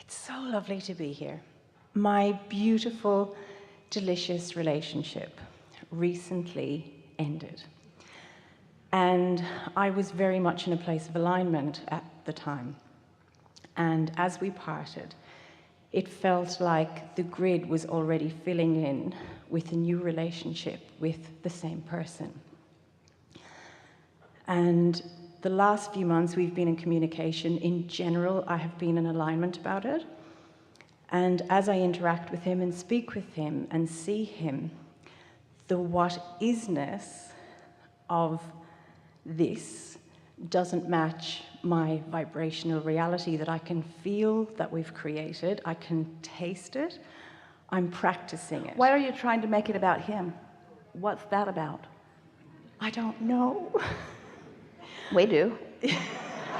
It's so lovely to be here. My beautiful, delicious relationship recently ended. And I was very much in a place of alignment at the time. And as we parted, it felt like the grid was already filling in with a new relationship with the same person. And the last few months we've been in communication. In general, I have been in alignment about it. And as I interact with him and speak with him and see him, the what-isness of this doesn't match my vibrational reality that I can feel that we've created. I can taste it. I'm practicing it. Why are you trying to make it about him? What's that about? I don't know. We do.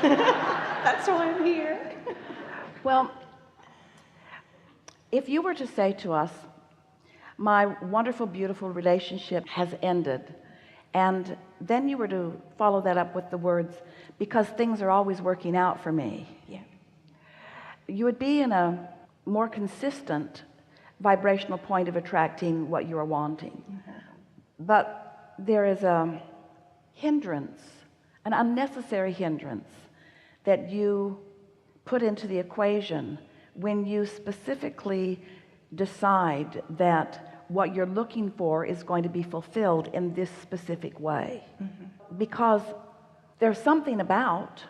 That's why I'm here. Well, if you were to say to us, my wonderful, beautiful relationship has ended, and then you were to follow that up with the words, because things are always working out for me. Yeah. You would be in a more consistent vibrational point of attracting what you are wanting. Mm-hmm. But there is a hindrance, an unnecessary hindrance that you put into the equation when you specifically decide that what you're looking for is going to be fulfilled in this specific way. Mm-hmm. Because there's something about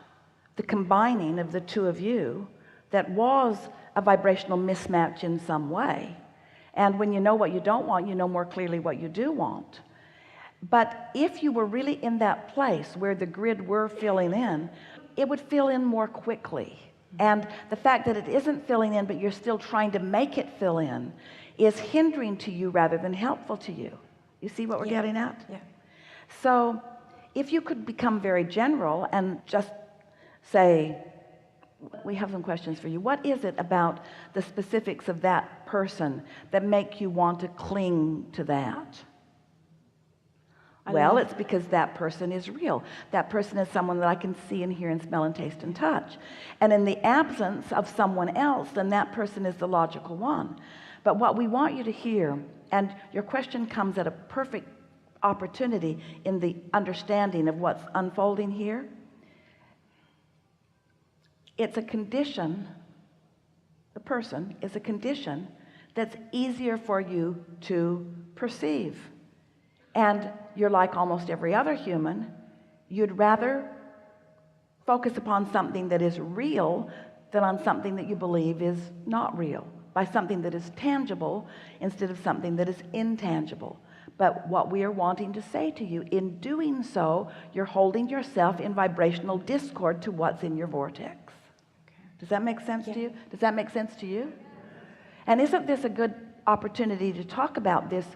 the combining of the two of you that was a vibrational mismatch in some way. And when you know what you don't want, you know more clearly what you do want. But if you were really in that place where the grid were filling in, it would fill in more quickly. And the fact that it isn't filling in, but you're still trying to make it fill in, is hindering to you rather than helpful to you. You see what we're getting at? Yeah. So if you could become very general and just say, we have some questions for you. What is it about the specifics of that person that make you want to cling to that? Well, it's because that person is real. That person is someone that I can see and hear and smell and taste and touch. And in the absence of someone else, then that person is the logical one. But what we want you to hear, and your question comes at a perfect opportunity in the understanding of what's unfolding here. It's a condition, the person is a condition that's easier for you to perceive. And you're like almost every other human. You'd rather focus upon something that is real than on something that you believe is not real, by something that is tangible instead of something that is intangible. But what we are wanting to say to you, in doing so, you're holding yourself in vibrational discord to what's in your vortex. Okay. Does that make sense to you? Does that make sense to you? And isn't this a good opportunity to talk about this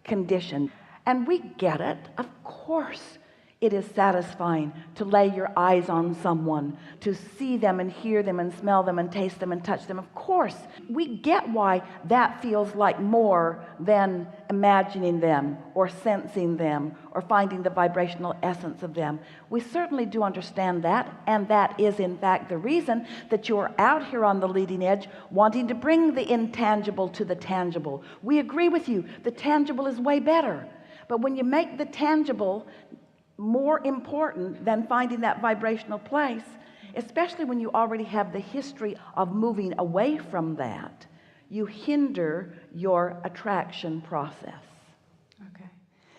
condition? And we get it. Of course it is satisfying to lay your eyes on someone, to see them and hear them and smell them and taste them and touch them. Of course we get why that feels like more than imagining them or sensing them or finding the vibrational essence of them. We certainly do understand that, and that is in fact the reason that you're out here on the leading edge wanting to bring the intangible to the tangible. We agree with you. The tangible is way better. But when you make the tangible more important than finding that vibrational place, especially when you already have the history of moving away from that, you hinder your attraction process. Okay.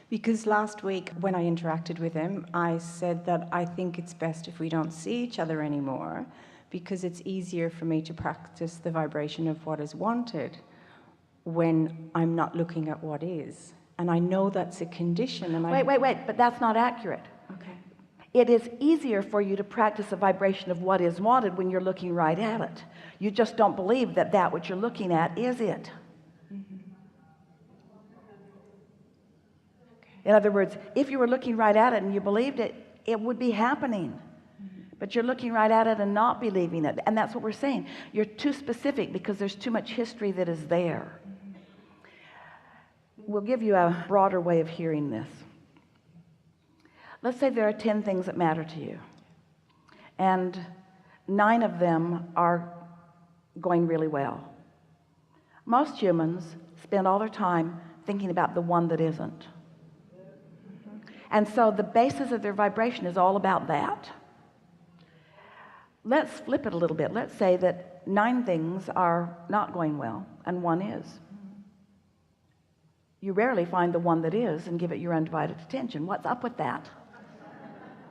Because last week when I interacted with him, I said that I think it's best if we don't see each other anymore, because it's easier for me to practice the vibration of what is wanted when I'm not looking at what is. And I know that's a condition. And Wait, but that's not accurate. Okay. It is easier for you to practice a vibration of what is wanted when you're looking right at it. You just don't believe that that which you're looking at is it. Mm-hmm. Okay. In other words, if you were looking right at it and you believed it, it would be happening. Mm-hmm. But you're looking right at it and not believing it. And that's what we're saying. You're too specific because there's too much history that is there. We'll give you a broader way of hearing this. Let's say there are 10 things that matter to you, and 9 of them are going really well. Most humans spend all their time thinking about the one that isn't. And so the basis of their vibration is all about that. Let's flip it a little bit. Let's say that 9 things are not going well and 1 is. You rarely find the one that is and give it your undivided attention. What's up with that?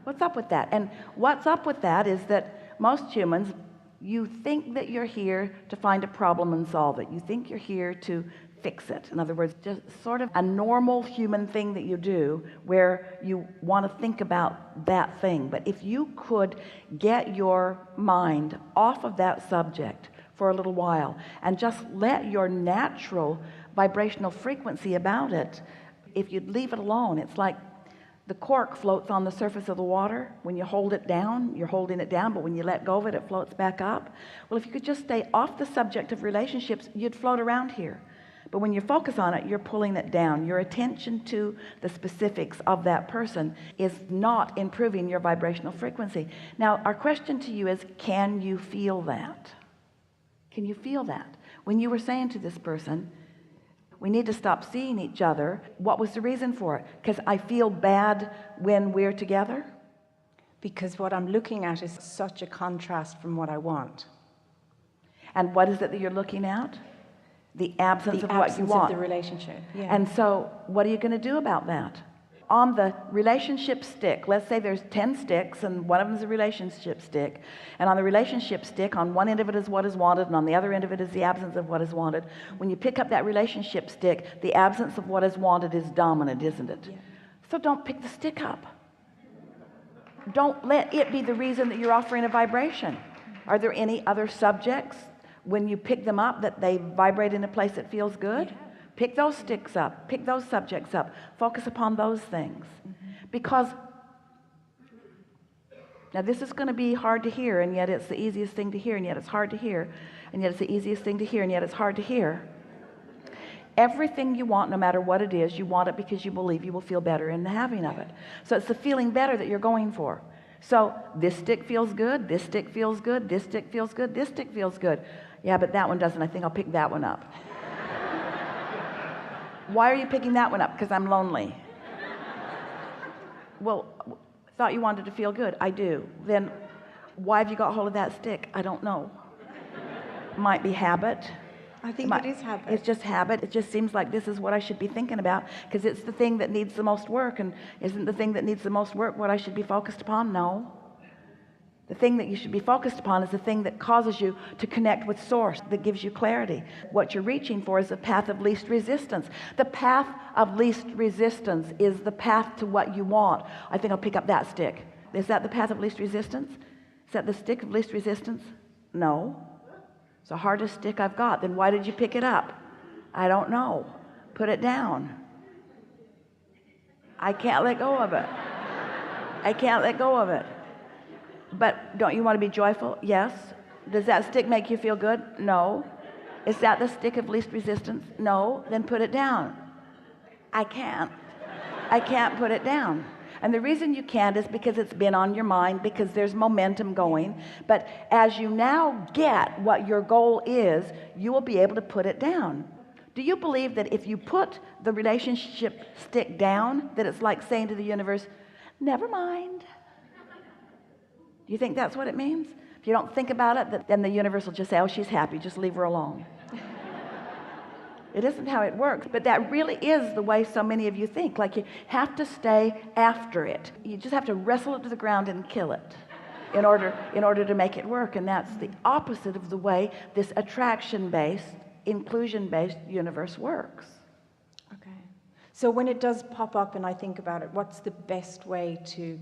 What's up with that? And what's up with that is that most humans, you think that you're here to find a problem and solve it. You think you're here to fix it. In other words, just sort of a normal human thing that you do where you want to think about that thing. But if you could get your mind off of that subject for a little while and just let your natural vibrational frequency about it, if you'd leave it alone, it's like the cork floats on the surface of the water. When you hold it down, you're holding it down, but when you let go of it, it floats back up. Well, if you could just stay off the subject of relationships, you'd float around here. But when you focus on it, you're pulling it down. Your attention to the specifics of that person is not improving your vibrational frequency. Now, our question to you is, can you feel that? Can you feel that? When you were saying to this person, we need to stop seeing each other, what was the reason for it? Because I feel bad when we're together? Because what I'm looking at is such a contrast from what I want. And what is it that you're looking at? The absence of what you want. Of the relationship. Yeah. And so what are you going to do about that? On the relationship stick, let's say there's 10 sticks and one of them is a relationship stick, and on the relationship stick, on one end of it is what is wanted and on the other end of it is the absence of what is wanted. When you pick up that relationship stick, the absence of what is wanted is dominant, isn't it? Yeah. So don't pick the stick up. Don't let it be the reason that you're offering a vibration. Are there any other subjects when you pick them up that they vibrate in a place that feels good? Yeah. Pick those sticks up, pick those subjects up, focus upon those things. Because now this is going to be hard to hear, and yet it's the easiest thing to hear, and yet it's hard to hear, and yet it's the easiest thing to hear, and yet it's hard to hear. Everything you want, no matter what it is, you want it because you believe you will feel better in the having of it. So it's the feeling better that you're going for. So this stick feels good, this stick feels good, this stick feels good, this stick feels good. Yeah, but that one doesn't. I think I'll pick that one up. Why are you picking that one up? Because I'm lonely. Well, thought you wanted to feel good. I do. Then why have you got hold of that stick? I don't know. Might be habit. I think it is habit. It's just habit. It just seems like this is what I should be thinking about because it's the thing that needs the most work. And isn't the thing that needs the most work what I should be focused upon? No. The thing that you should be focused upon is the thing that causes you to connect with source, that gives you clarity. What you're reaching for is the path of least resistance. The path of least resistance is the path to what you want. I think I'll pick up that stick. Is that the path of least resistance? Is that the stick of least resistance? No. It's the hardest stick I've got. Then why did you pick it up? I don't know. Put it down. I can't let go of it. I can't let go of it. But don't you want to be joyful? Yes. Does that stick make you feel good? No. Is that the stick of least resistance? No. Then put it down. I can't put it down. And the reason you can't is because it's been on your mind, because there's momentum going. But as you now get what your goal is, you will be able to put it down. Do you believe that if you put the relationship stick down, that it's like saying to the universe, never mind? Do you think that's what it means? If you don't think about it, then the universe will just say, oh, she's happy, just leave her alone. It isn't how it works, but that really is the way so many of you think. Like you have to stay after it. You just have to wrestle it to the ground and kill it in order to make it work. And that's the opposite of the way this attraction-based, inclusion-based universe works. Okay. So when it does pop up and I think about it, what's the best way to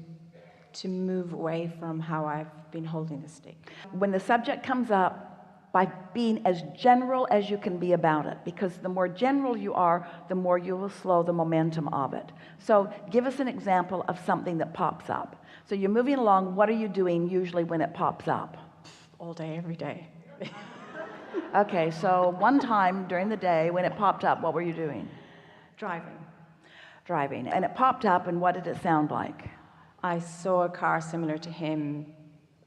move away from how I've been holding the stick? When the subject comes up, by being as general as you can be about it, because the more general you are, the more you will slow the momentum of it. So give us an example of something that pops up. So you're moving along. What are you doing usually when it pops up? All day, every day. Okay, so one time during the day when it popped up, what were you doing? Driving. And it popped up, and what did it sound like? I saw a car similar to him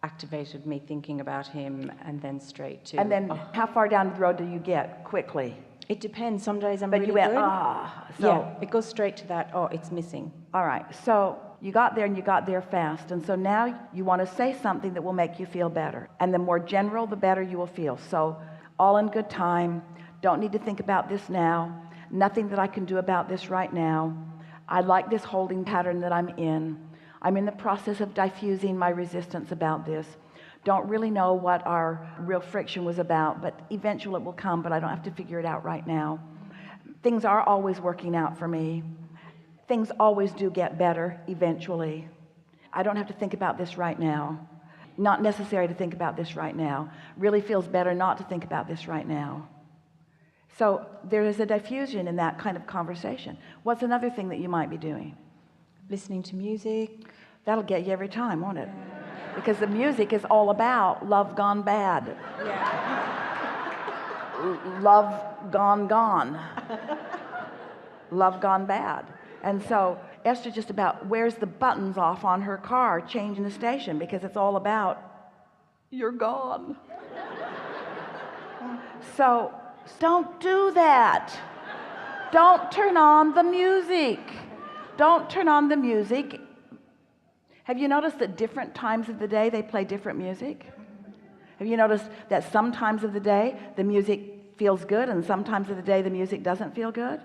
activated me thinking about him, and then straight to. And then how far down the road do you get quickly? It depends. Some days I'm But really you went, good. so Yeah, it goes straight to that. Oh, it's missing. all right, so you got there and you got there fast, and so now you want to say something that will make you feel better, and the more general the better you will feel. So all in good time, don't need to think about this now, nothing that I can do about this right now. I like this holding pattern that I'm in the process of diffusing my resistance about this. Don't really know what our real friction was about, but eventually it will come, but I don't have to figure it out right now. Things are always working out for me. Things always do get better eventually. I don't have to think about this right now. Not necessary to think about this right now. Really feels better not to think about this right now. So there is a diffusion in that kind of conversation. What's another thing that you might be doing? Listening to music. That'll get you every time, won't it? Because the music is all about love gone bad. Love gone. Love gone bad. And so Esther just about wears the buttons off on her car changing the station, because it's all about you're gone. So don't do that. Don't turn on the music. Don't turn on the music. Have you noticed that different times of the day they play different music? Have you noticed that some times of the day the music feels good and sometimes of the day the music doesn't feel good?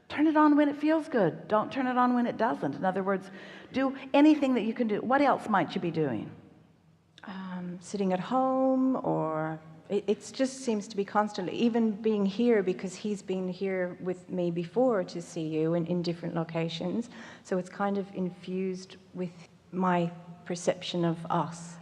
Turn it on when it feels good. Don't turn it on when it doesn't. In other words, do anything that you can do. What else might you be doing? Sitting at home, or it just seems to be constantly, even being here, because he's been here with me before to see you in different locations. So it's kind of infused with my perception of us.